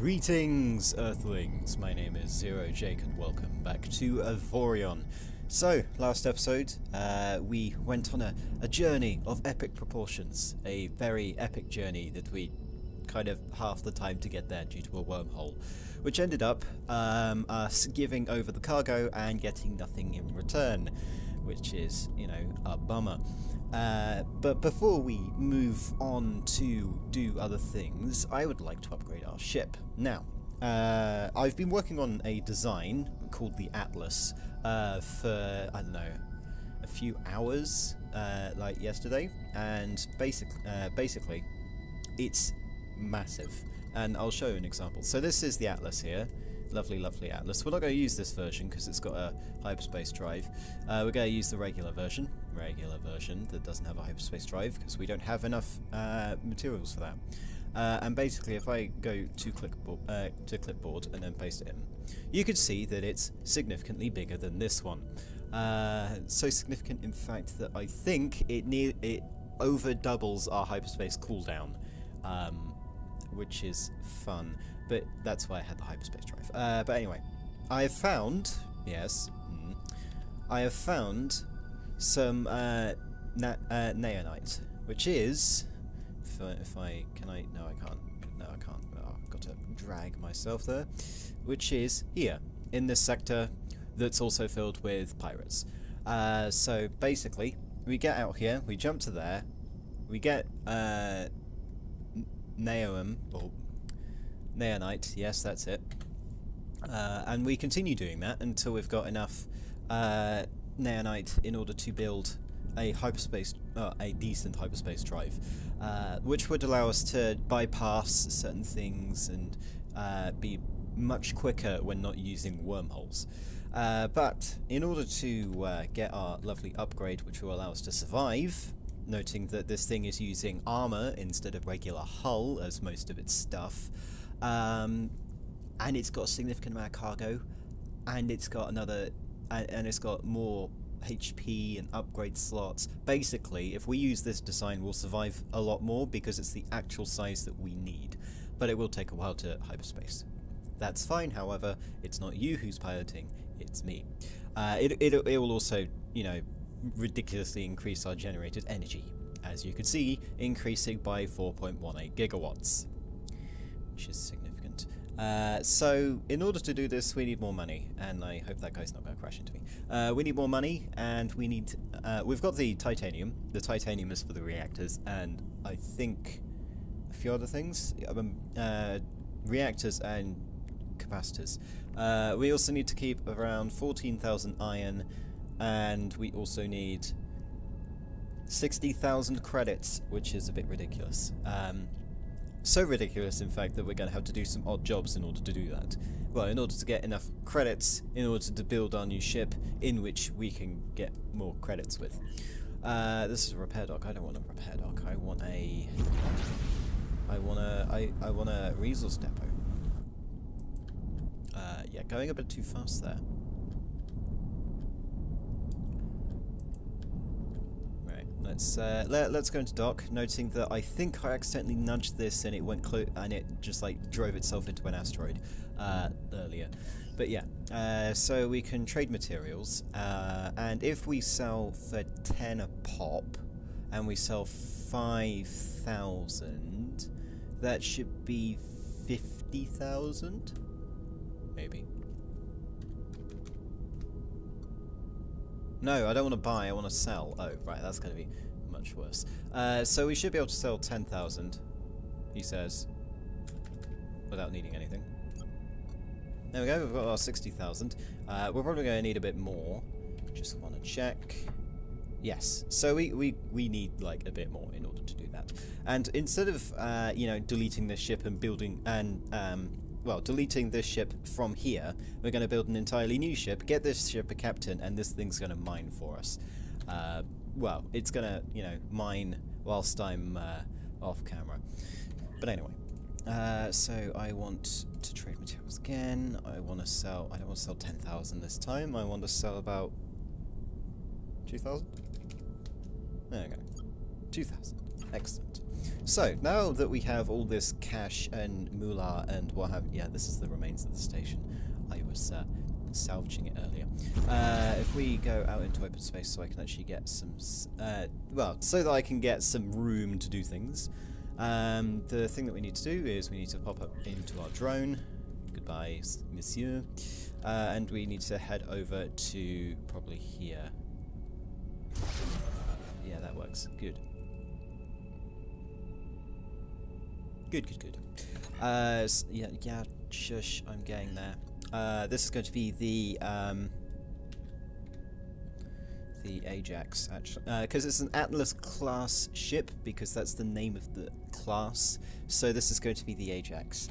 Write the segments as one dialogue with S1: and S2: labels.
S1: Greetings, Earthlings! My name is Zero Jake and welcome back to Avorion. So, last episode, we went on a journey of epic proportions. A very epic journey that we kind of half the time to get there due to a wormhole, which ended up us giving over the cargo and getting nothing in return, which is, you know, a bummer. But before we move on to do other things, I would like to upgrade our ship. Now, I've been working on a design called the Atlas for, I don't know, a few hours, like yesterday, and basically, it's massive. And I'll show you an example. So this is the Atlas here. Lovely, lovely Atlas. We're not going to use this version because it's got a hyperspace drive. We're going to use the regular version that doesn't have a hyperspace drive because we don't have enough materials for that. And basically, if I go to clipboard and then paste it in, you can see that it's significantly bigger than this one. So significant, in fact, that I think it over doubles our hyperspace cooldown, which is fun. But that's why I had the hyperspace drive. But anyway, I have found, I have found some neonite, which is, no, I can't. Oh, I've got to drag myself there. Which is here in this sector that's also filled with pirates. So basically, we get out here, we jump to there, we get neonite, yes, that's it. And we continue doing that until we've got enough neonite in order to build a decent hyperspace drive, which would allow us to bypass certain things and be much quicker when not using wormholes. But in order to get our lovely upgrade, which will allow us to survive, noting that this thing is using armor instead of regular hull as most of its stuff, and it's got a significant amount of cargo, and it's got it's got more HP and upgrade slots. Basically, if we use this design, we'll survive a lot more because it's the actual size that we need, but it will take a while to hyperspace. That's fine, however, it's not you who's piloting, it's me. It will also, you know, ridiculously increase our generated energy, as you can see, increasing by 4.18 gigawatts, which is significant. So in order to do this, we need more money, and I hope that guy's not going to crash into me. We need more money, and we need we've got the titanium. The titanium is for the reactors, and I think a few other things, reactors and capacitors. We also need to keep around 14,000 iron, and we also need 60,000 credits, which is a bit ridiculous. So ridiculous, in fact, that we're going to have to do some odd jobs in order to do that. Well, in order to get enough credits, in order to build our new ship, in which we can get more credits with. This is a repair dock. I don't want a repair dock. I want a resource depot. Yeah, going a bit too fast there. Let's go into dock, noting that I think I accidentally nudged this and it went and it just like drove itself into an asteroid earlier. But yeah, so we can trade materials, and if we sell for 10 a pop, and we sell 5,000, that should be 50,000, maybe. No, I don't want to buy, I want to sell. Oh, right, that's going to be much worse. So we should be able to sell 10,000, he says, without needing anything. There we go, we've got our 60,000. We're probably going to need a bit more. Just want to check. Yes, so we need, like, a bit more in order to do that. And instead of, you know, deleting this ship and building, and, well, deleting this ship from here, we're going to build an entirely new ship, get this ship a captain, and this thing's going to mine for us. Well, it's going to, you know, mine whilst I'm off camera. But anyway, so I want to trade materials again. I don't want to sell 10,000 this time. I want to sell about 2,000. There we go. 2,000. Excellent. So, now that we have all this cash and moolah and what have... Yeah, this is the remains of the station. I was salvaging it earlier. If we go out into open space so I can actually get some... well, so that I can get some room to do things. The thing that we need to do is we need to pop up into our drone. Goodbye, monsieur. And we need to head over to probably here. Yeah, that works. Good. Good. Yeah, shush, I'm getting there. This is going to be the Ajax, actually, because it's an Atlas class ship, because that's the name of the class. So this is going to be the Ajax.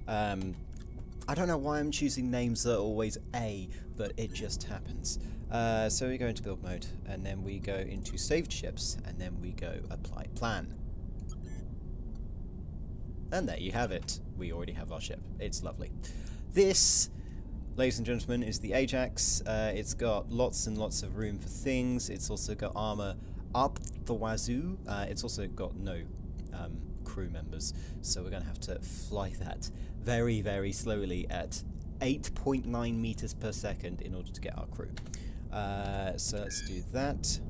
S1: I don't know why I'm choosing names that are always A, but it just happens. So we go into build mode, and then we go into saved ships, and then we go apply plan. And there you have it. We already have our ship. It's lovely. This, ladies and gentlemen, is the Ajax. It's got lots and lots of room for things. It's also got armor up the wazoo. It's also got no crew members, so we're going to have to fly that very, very slowly at 8.9 meters per second in order to get our crew. So let's do that.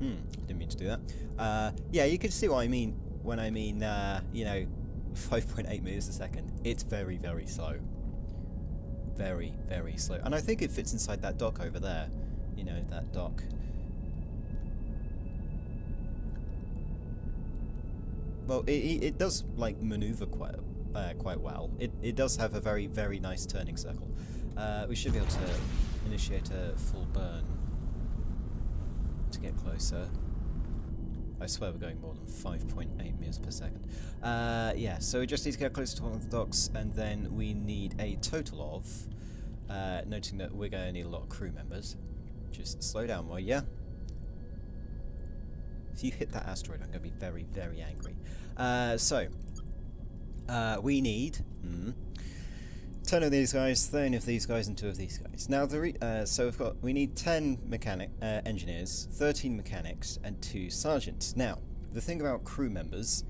S1: Didn't mean to do that. Yeah, you can see what I mean when I mean, you know, 5.8 meters a second. It's very, very slow. Very, very slow. And I think it fits inside that dock over there. You know, that dock. Well, it does, like, maneuver quite well. It does have a very, very nice turning circle. We should be able to initiate a full burn to get closer. I swear we're going more than 5.8 meters per second. Yeah, so we just need to get closer to one of the docks, and then we need a total of, noting that we're going to need a lot of crew members. Just slow down, will ya? If you hit that asteroid, I'm going to be very, very angry. We need 10 of these guys, 13 of these guys, and 2 of these guys. Now, so we need 10 engineers, 13 mechanics, and 2 sergeants. Now, the thing about crew members,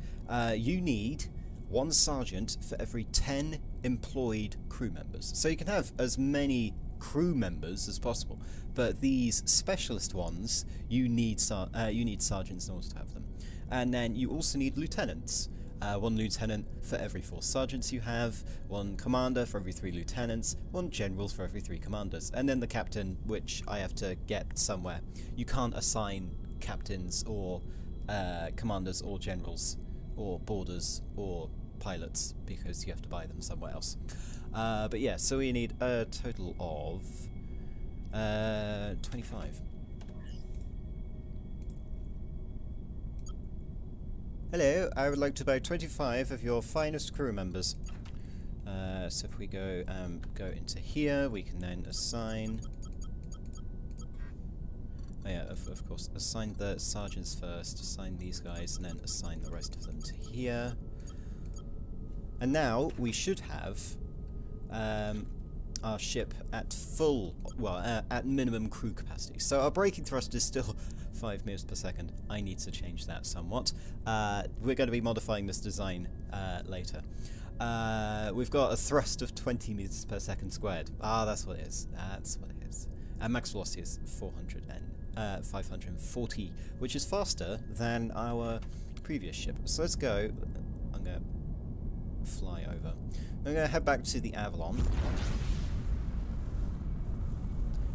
S1: you need 1 sergeant for every 10 employed crew members. So you can have as many crew members as possible, but these specialist ones, you need sergeants in order to have them. And then you also need lieutenants. 1 lieutenant for every 4 sergeants you have, 1 commander for every 3 lieutenants, 1 general for every 3 commanders, and then the captain, which I have to get somewhere. You can't assign captains or commanders or generals or boarders or pilots because you have to buy them somewhere else. But yeah, so we need a total of 25. Hello, I would like to buy 25 of your finest crew members. So if we go into here, we can then assign... Oh yeah, of course, assign the sergeants first, assign these guys, and then assign the rest of them to here. And now we should have our ship at full, well, at minimum crew capacity. So our braking thrust is still 5 meters per second. I need to change that somewhat. We're going to be modifying this design later. We've got a thrust of 20 meters per second squared. That's what it is. That's what it is. And max velocity is 540, which is faster than our previous ship. So let's go. I'm going to fly over. I'm going to head back to the Avorion.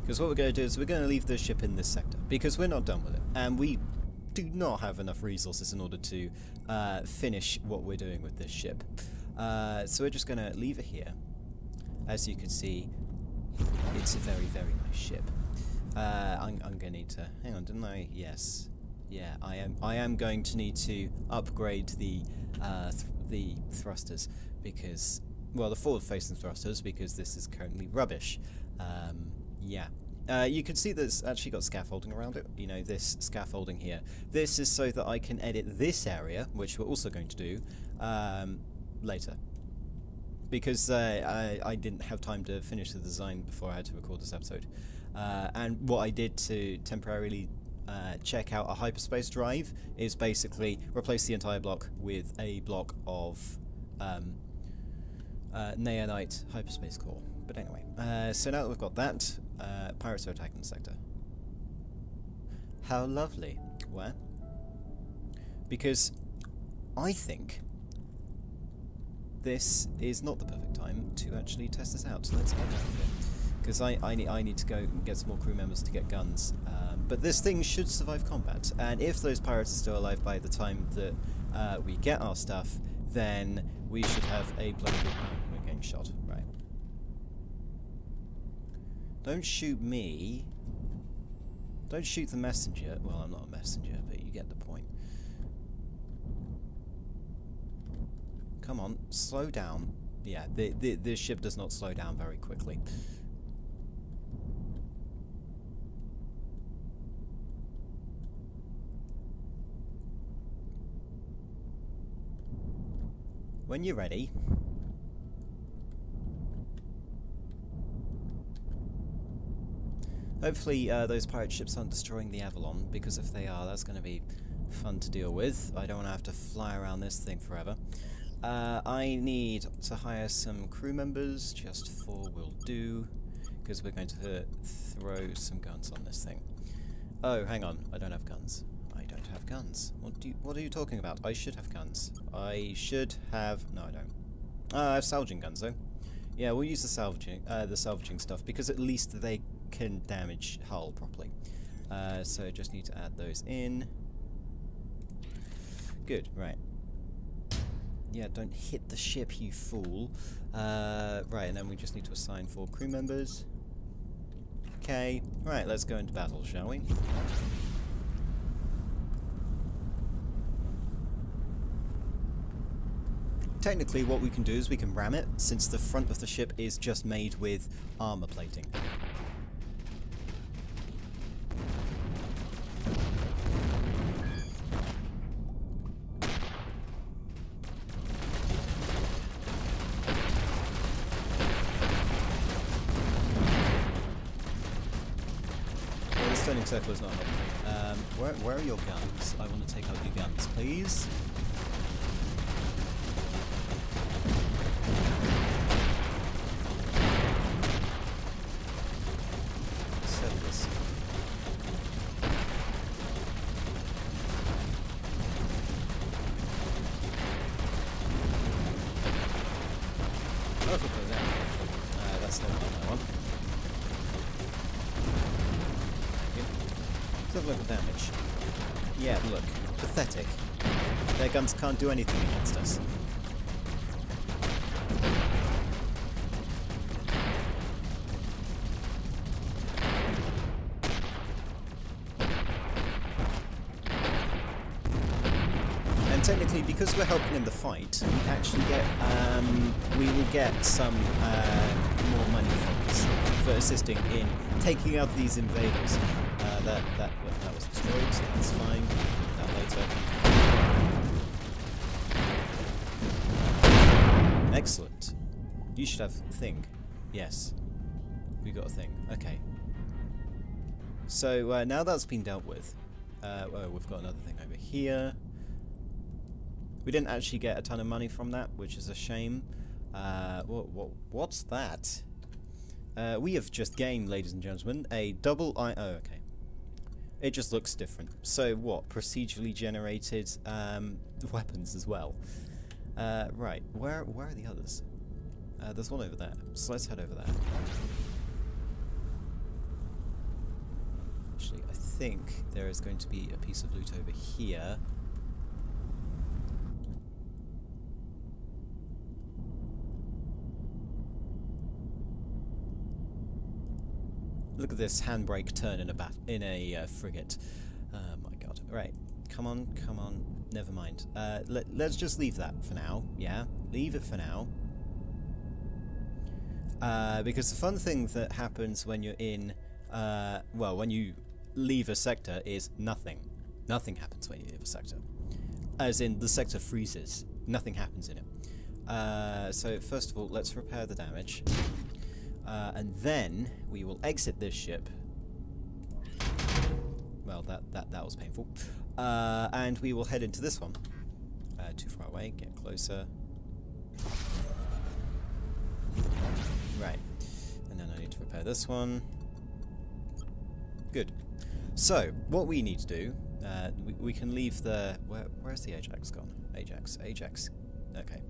S1: Because what we're going to do is we're going to leave the ship in this sector, because we're not done with it, and we do not have enough resources in order to finish what we're doing with this ship. So we're just going to leave it here. As you can see, it's a very, very nice ship. I'm going to need to... Hang on, didn't I? Yes. Yeah, I am going to need to upgrade the thrusters, because... Well, the forward-facing thrusters, because this is currently rubbish. Yeah. You can see that it's actually got scaffolding around it. You know, this scaffolding here. This is so that I can edit this area, which we're also going to do, later. because I didn't have time to finish the design before I had to record this episode. And what I did to temporarily check out a hyperspace drive is basically replace the entire block with a block of Neonite hyperspace core. But anyway, so now that we've got that, pirates are attacking the sector. How lovely. Where? Because I think this is not the perfect time to actually test this out. So let's get out of here. Because I need to go and get some more crew members to get guns. But this thing should survive combat. And if those pirates are still alive by the time that we get our stuff, then we should have a bloody good... Oh, we're getting shot. Right. Don't shoot me. Don't shoot the messenger. Well, I'm not a messenger, but you get the point. Come on, slow down. Yeah, this ship does not slow down very quickly. When you're ready. Hopefully those pirate ships aren't destroying the Avorion, because if they are, that's going to be fun to deal with. I don't want to have to fly around this thing forever. I need to hire some crew members, just 4 will do, because we're going to throw some guns on this thing. Oh, hang on, I don't have guns. I don't have guns. What are you talking about? I should have guns. I should have... No, I don't. I have salvaging guns, though. Yeah, we'll use the salvaging stuff, because at least they can damage hull properly. So just need to add those in. Good, right. Yeah, don't hit the ship, you fool. Right, and then we just need to assign 4 crew members. Okay, right, let's go into battle, shall we? Technically, what we can do is we can ram it, since the front of the ship is just made with armor plating. Turning circle is not helping. Where are your guns? I want to take out your guns, please. Settle this. Oh, put that. That's not what I want. Level damage. Yeah, look. Pathetic. Their guns can't do anything against us. And technically, because we're helping in the fight, we actually get, we will get some more money from this for assisting in taking out these invaders. That was destroyed, so that's fine. That later. Excellent. You should have a thing. Yes. We got a thing. Okay. So now that's been dealt with. Oh, we've got another thing over here. We didn't actually get a ton of money from that, which is a shame. What's that? We have just gained, ladies and gentlemen, a double I... Oh, okay. It just looks different. So what? Procedurally generated weapons as well. Right. Where are the others? There's one over there. So let's head over there. Actually, I think there is going to be a piece of loot over here. Look at this handbrake turn in a frigate. Oh my god. Right. Come on, come on. Never mind. Let's just leave that for now. Yeah, leave it for now. Because the fun thing that happens when you're in, well, when you leave a sector is nothing. Nothing happens when you leave a sector. As in, the sector freezes. Nothing happens in it. So first of all, let's repair the damage. And then we will exit this ship. Well, that was painful. And we will head into this one. Too far away, get closer. Right. And then I need to repair this one. Good. So, what we need to do, we can leave the... Where's the Ajax gone? Ajax. Okay.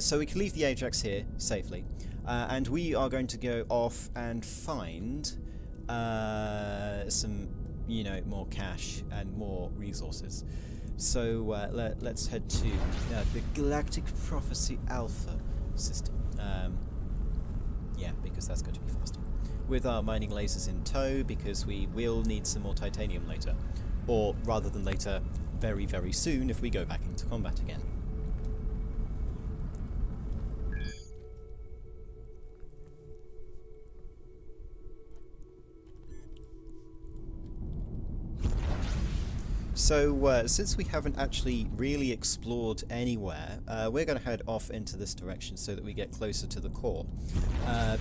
S1: So we can leave the Ajax here, safely. And we are going to go off and find some, you know, more cash and more resources. So let's head to the Galactic Prophecy Alpha system. Yeah, because that's going to be faster. With our mining lasers in tow, because we will need some more titanium later. Or, rather than later, very, very soon if we go back into combat again. So, since we haven't actually really explored anywhere, we're going to head off into this direction so that we get closer to the core.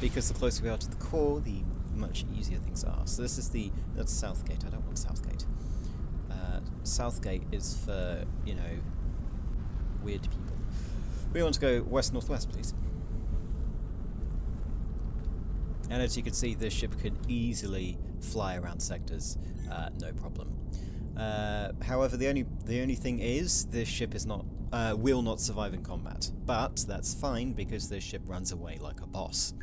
S1: Because the closer we are to the core, the much easier things are. So this is that's Southgate. I don't want Southgate. Southgate is for, you know, weird people. We want to go west-northwest, please. And as you can see, this ship can easily fly around sectors, no problem. However, the only thing is, this ship is not will not survive in combat. But that's fine because this ship runs away like a boss.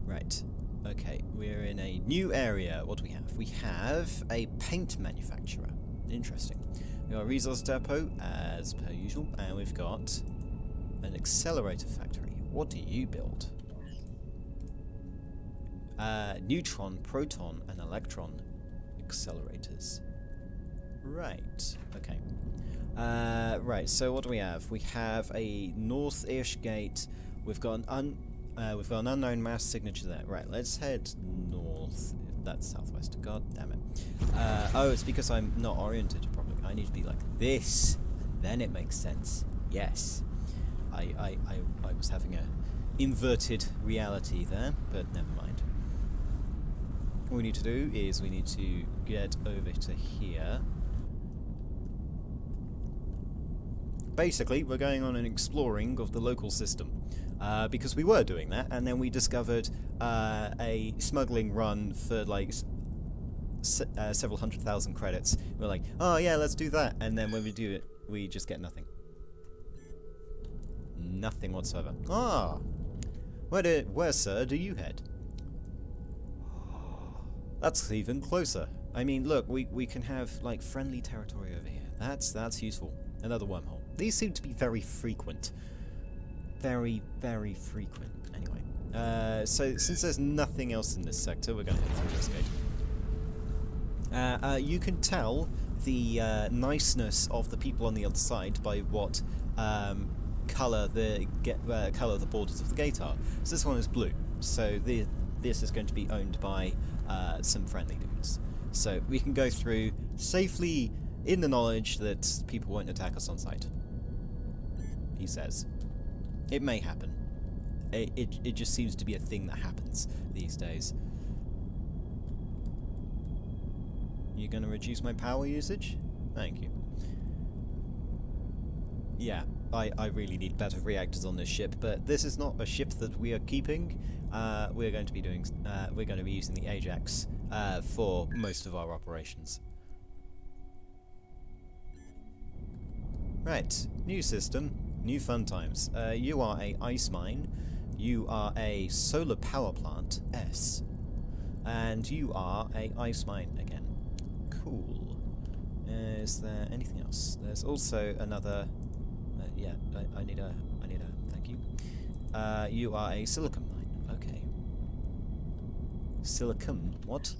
S1: Right. Okay, we're in a new area. What do we have? We have a paint manufacturer. Interesting. We got a resource depot, as per usual, and we've got an accelerator factory. What do you build? Neutron, proton, and electron accelerators. Right. Okay. Right. So what do we have? We have a north-ish gate. We've got an unknown mass signature there. Right. Let's head north. That's southwest. God damn it. Oh, it's because I'm not oriented properly. I need to be like this, and then it makes sense. Yes. I was having a inverted reality there, but never mind. What we need to do is we need to get over to here. Basically, we're going on an exploring of the local system. Because we were doing that, and then we discovered a smuggling run for like several 100,000 credits. We're like, oh yeah, let's do that. And then when we do it, we just get nothing. Nothing whatsoever. Ah! Where, sir, do you head? That's even closer. I mean, look, we can have, like, friendly territory over here. That's useful. Another wormhole. These seem to be very frequent. Very, very frequent. Anyway. So, since there's nothing else in this sector, we're going to head through this gate. You can tell the niceness of the people on the other side by what colour the borders of the gate are. So this one is blue. So this is going to be owned by some friendly dudes. So we can go through safely in the knowledge that people won't attack us on sight. He says. It may happen. It just seems to be a thing that happens these days. You gonna reduce my power usage? Thank you. Yeah, I really need better reactors on this ship, but this is not a ship that we are keeping. We're going to be using the Ajax for most of our operations. Right, new system, new fun times. You are a ice mine. You are a solar power plant, S. And you are a ice mine again. Cool. Is there anything else? There's also another... yeah, I need a... thank you. You are a silicon mine. Okay. Silicon? What?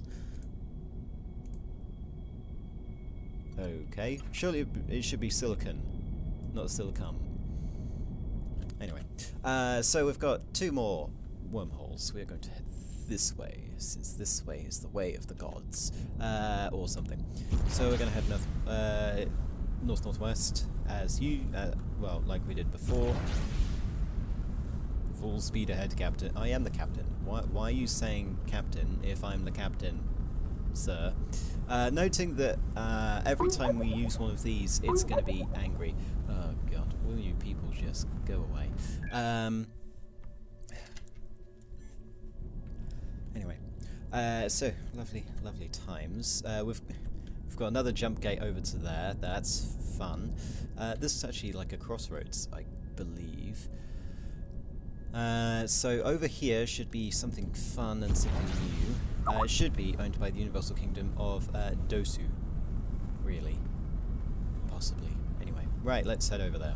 S1: Okay. Surely it should be silicon, not silicon. Anyway. So we've got two more wormholes. We're going to head this way, since this way is the way of the gods, or something. So we're gonna head north-northwest, as well, like we did before. Full speed ahead, Captain. I am the captain. Why are you saying captain if I'm the captain, sir? Noting that every time we use one of these, it's going to be angry. Oh god, will you people just go away? Anyway, so lovely times. We've got another jump gate over to there. That's fun. This is actually like a crossroads, I believe. So over here should be something fun and something new. It should be owned by the Universal Kingdom of Dosu. Really? Possibly. Anyway, right, let's head over there.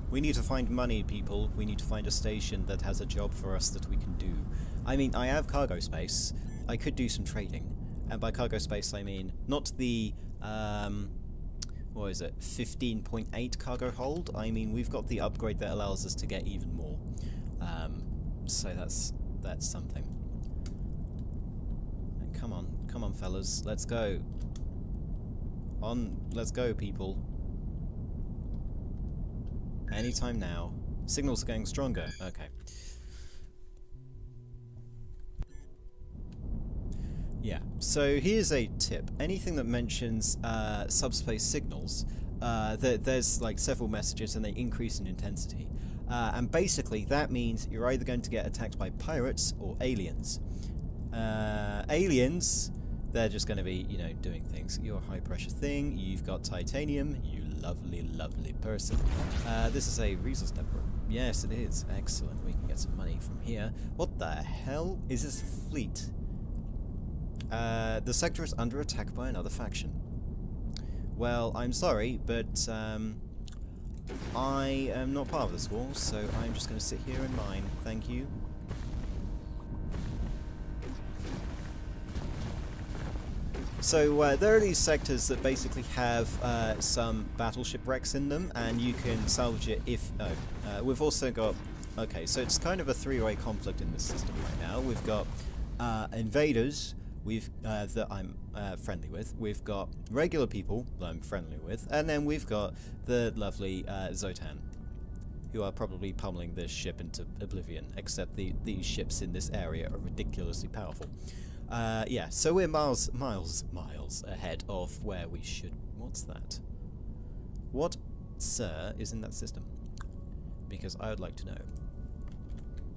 S1: We need to find money, people. We need to find a station that has a job for us that we can do. I mean, I have cargo space. I could do some trading. And by cargo space, I mean not the, what is it, 15.8 cargo hold? I mean, we've got the upgrade that allows us to get even more. So that's something. And come on, fellas, let's go. Let's go, people. Anytime now. Signals are getting stronger. Okay. Yeah, so here's a tip. Anything that mentions subspace signals, there's like several messages and they increase in intensity. And basically that means you're either going to get attacked by pirates or aliens. Aliens, they're just going to be, you know, doing things. You're a high pressure thing, you've got titanium, you lovely person. This is a resource depot. Yes, it is. Excellent. We can get some money from here. What the hell? Is this a fleet? The sector is under attack by another faction. Well, I'm sorry, but I am not part of this war, so I'm just going to sit here and mine. Thank you. So there are these sectors that basically have some battleship wrecks in them, and you can salvage it if... we've also got... Okay, so it's kind of a three-way conflict in this system right now. We've got invaders, that I'm friendly with. We've got regular people that I'm friendly with, and then we've got the lovely Zotan, who are probably pummeling this ship into oblivion, except these ships in this area are ridiculously powerful. Yeah, so we're miles ahead of where we should... What's that? What, sir, is in that system? Because I would like to know.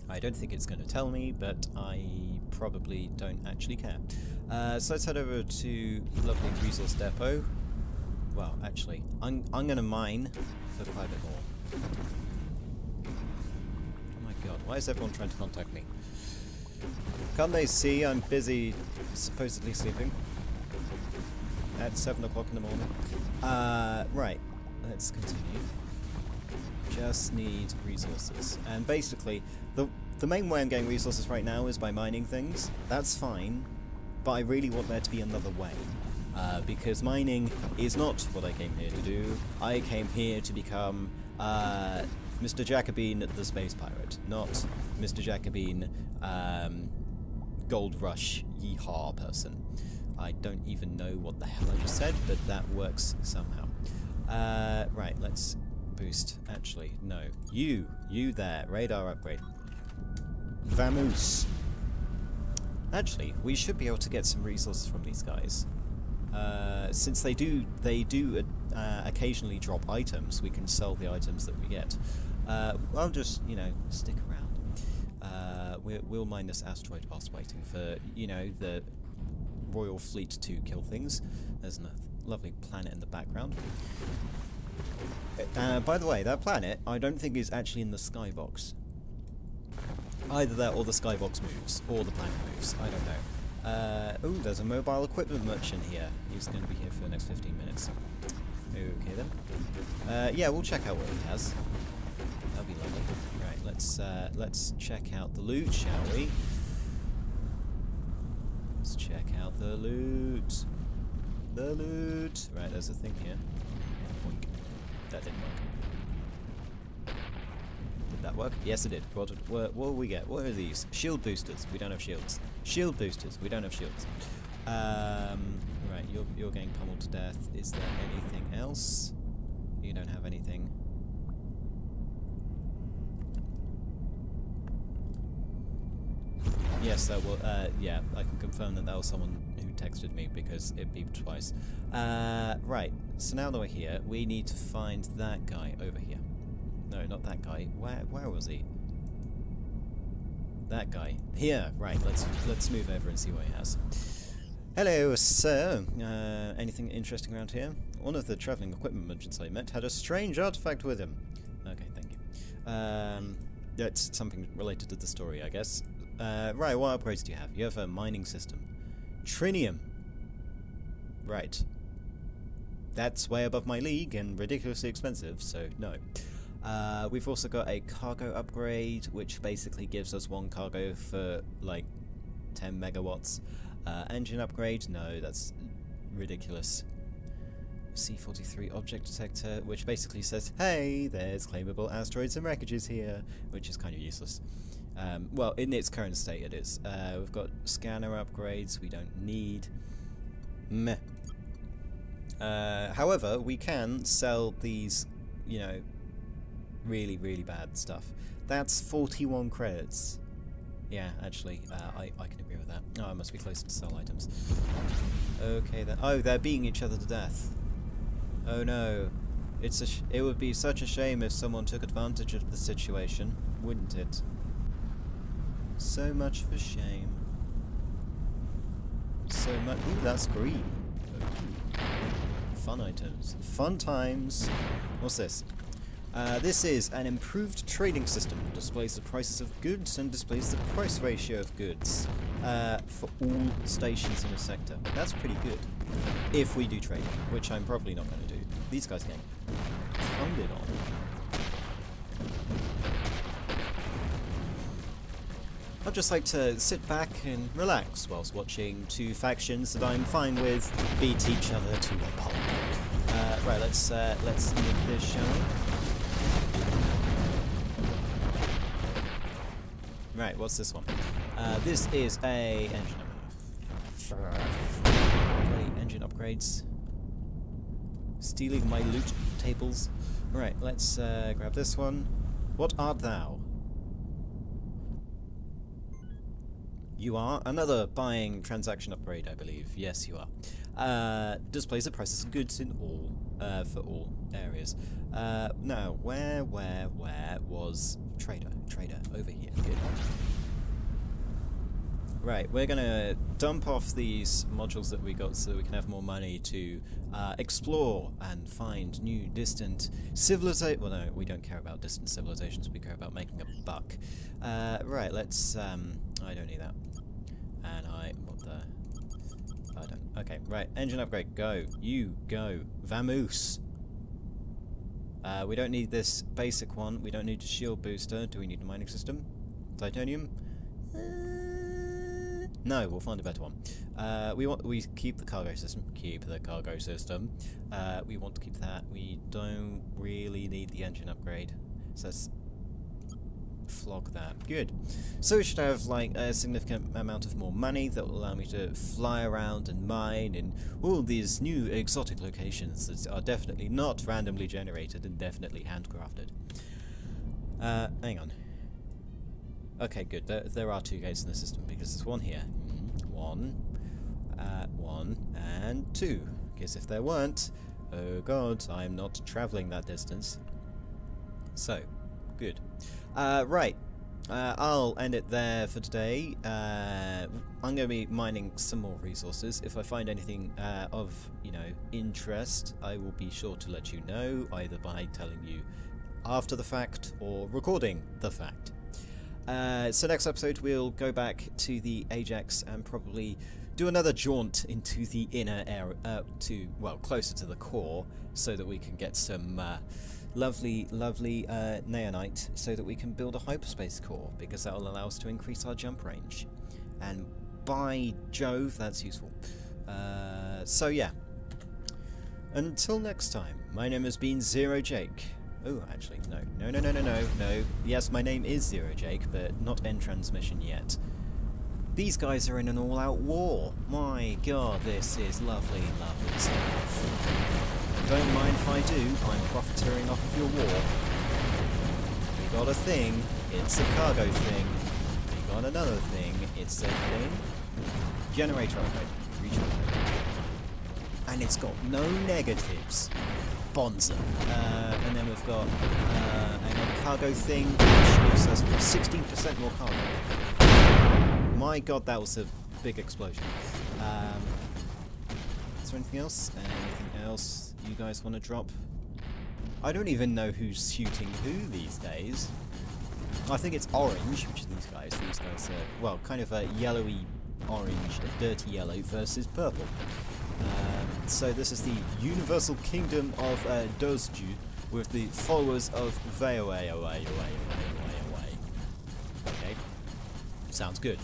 S1: I don't think it's going to tell me, but I probably don't actually care. So let's head over to lovely resource depot. Well, actually, I'm going to mine for quite a bit more. Oh my god, why is everyone trying to contact me? Can't they see I'm busy supposedly sleeping? At 7 o'clock in the morning. Right, let's continue. Just need resources. And basically, the main way I'm getting resources right now is by mining things. That's fine, but I really want there to be another way. Because mining is not what I came here to do. I came here to become Mr. Jacobin the Space Pirate, not Mr. Jacobin Gold Rush Yeehaw person. I don't even know what the hell I just said, but that works somehow. Right, let's boost. Actually, no. You there. Radar upgrade. Vamoose. Actually, we should be able to get some resources from these guys. Since they do occasionally drop items, we can sell the items that we get. I'll just, you know, stick around. We'll mine this asteroid whilst waiting for, you know, the royal fleet to kill things. There's a lovely planet in the background. By the way, that planet, I don't think is actually in the skybox. Either that or the skybox moves, or the planet moves. I don't know. Oh, there's a mobile equipment merchant here. He's going to be here for the next 15 minutes. Okay then. Yeah, we'll check out what he has. That'll be lovely. Right, let's check out the loot, shall we? Let's check out the loot. The loot. Right, there's a thing here. Boink. That didn't work. Did that work? Yes, it did. What will we get? What are these? Shield boosters. We don't have shields. Shield boosters. We don't have shields. Right, you're getting pummeled to death. Is there anything else? You don't have anything. Yes, that will. Yeah, I can confirm that was someone who texted me because it beeped twice. Right. So now that we're here, we need to find that guy over here. No, not that guy. Where was he? That guy. Here. Right. Let's move over and see what he has. Hello, sir. Anything interesting around here? One of the travelling equipment merchants I met had a strange artifact with him. Okay, thank you. That's something related to the story, I guess. Right, what upgrades do you have? You have a mining system. Trinium. Right. That's way above my league and ridiculously expensive, so no. We've also got a cargo upgrade, which basically gives us one cargo for, like, 10 megawatts. Engine upgrade? No, that's ridiculous. C-43 object detector, which basically says, hey, there's claimable asteroids and wreckages here, which is kind of useless. Well, in its current state it is. We've got scanner upgrades we don't need. Meh. However, we can sell these, you know, really, really bad stuff. That's 41 credits. Yeah, actually, I can agree with that. Oh, I must be closer to sell items. Okay, then. Oh, they're beating each other to death. Oh no. It would be such a shame if someone took advantage of the situation, wouldn't it? So much for shame. So much. Ooh, that's green. Fun items. Fun times. What's this? This is an improved trading system. Displays the prices of goods and displays the price ratio of goods for all stations in a sector. That's pretty good. If we do trading, which I'm probably not going to do. These guys are getting pounded on. I'd just like to sit back and relax whilst watching two factions that I'm fine with beat each other to a pulp. Right, let's make this, shall we? Right, what's this one? This is a engine upgrades. Stealing my loot tables. Right, let's grab this one. What art thou? You are another buying transaction upgrade, I believe. Yes, you are. Displays the prices of goods in all for all areas. Now, where was trader? Trader over here. Good. Right, we're gonna dump off these modules that we got so that we can have more money to explore and find new distant civilizations. Well, no, we don't care about distant civilizations. We care about making a buck. Right, let's. I don't need that. And what the? I don't. Okay, right. Engine upgrade. Go. You go. Vamoose. We don't need this basic one. We don't need a shield booster. Do we need a mining system? Titanium? No, we'll find a better one. We keep the cargo system. Keep the cargo system. We want to keep that. We don't really need the engine upgrade. So let's flog that. Good. So we should have like a significant amount of more money that will allow me to fly around and mine in all these new exotic locations that are definitely not randomly generated and definitely handcrafted. Hang on. Okay, good. There are two gates in the system because there's one here. One, and two. Because if there weren't, oh god, I'm not travelling that distance. So, good. Right. I'll end it there for today. I'm going to be mining some more resources. If I find anything of, interest, I will be sure to let you know, either by telling you after the fact or recording the fact. So next episode we'll go back to the Ajax and probably do another jaunt into the inner area, closer to the core, so that we can get some lovely neonite, so that we can build a hyperspace core, because that will allow us to increase our jump range. And by Jove, that's useful. So yeah. Until next time, my name has been Zero Jake. Oh, actually, no. No. Yes, my name is Zero Jake, but not end transmission yet. These guys are in an all-out war. My god, this is lovely, lovely stuff. Don't mind if I do, I'm profiteering off of your war. We got a thing, it's a cargo thing. We got another thing, it's a thing. Generator upgrade. Reach upgrade. And it's got no negatives. Bonza. And then we've got a cargo thing, which gives us 16% more cargo. My god, that was a big explosion. Is there anything else? Anything else you guys want to drop? I don't even know who's shooting who these days. I think it's orange, which is these guys. These guys are, well, kind of a yellowy orange, a dirty yellow versus purple. So this is the Universal Kingdom of Dozju with the followers of Veoe. Okay. Sounds good.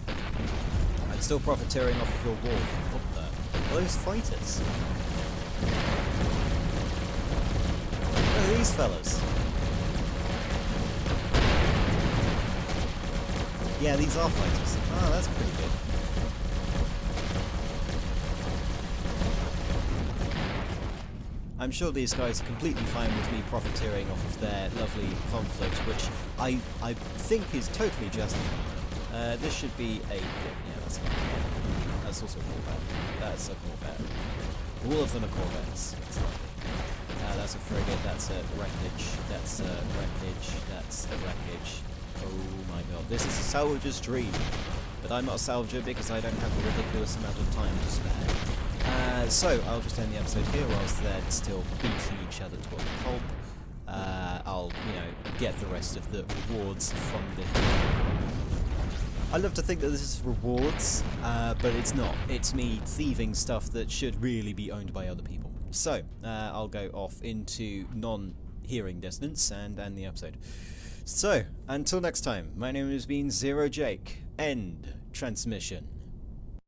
S1: I'm still profiteering off of your war. What are those fighters? What are these fellas? Yeah, these are fighters. Oh, that's pretty good. I'm sure these guys are completely fine with me profiteering off of their lovely conflict, which I think is totally justified. This should be a... yeah, that's a Corvette. That's also a Corvette. That's a Corvette. All of them are Corvettes. That's a frigate, that's a wreckage, that's a wreckage, that's a wreckage. Oh my god, this is a salvager's dream. But I'm not a salvager because I don't have a ridiculous amount of time to spare. So, I'll just end the episode here whilst they're still beating each other to a pulp. I'll, get the rest of the rewards from the... I love to think that this is rewards, but it's not. It's me thieving stuff that should really be owned by other people. So, I'll go off into non-hearing distance and end the episode. So, until next time, my name has been Zero Jake. End transmission.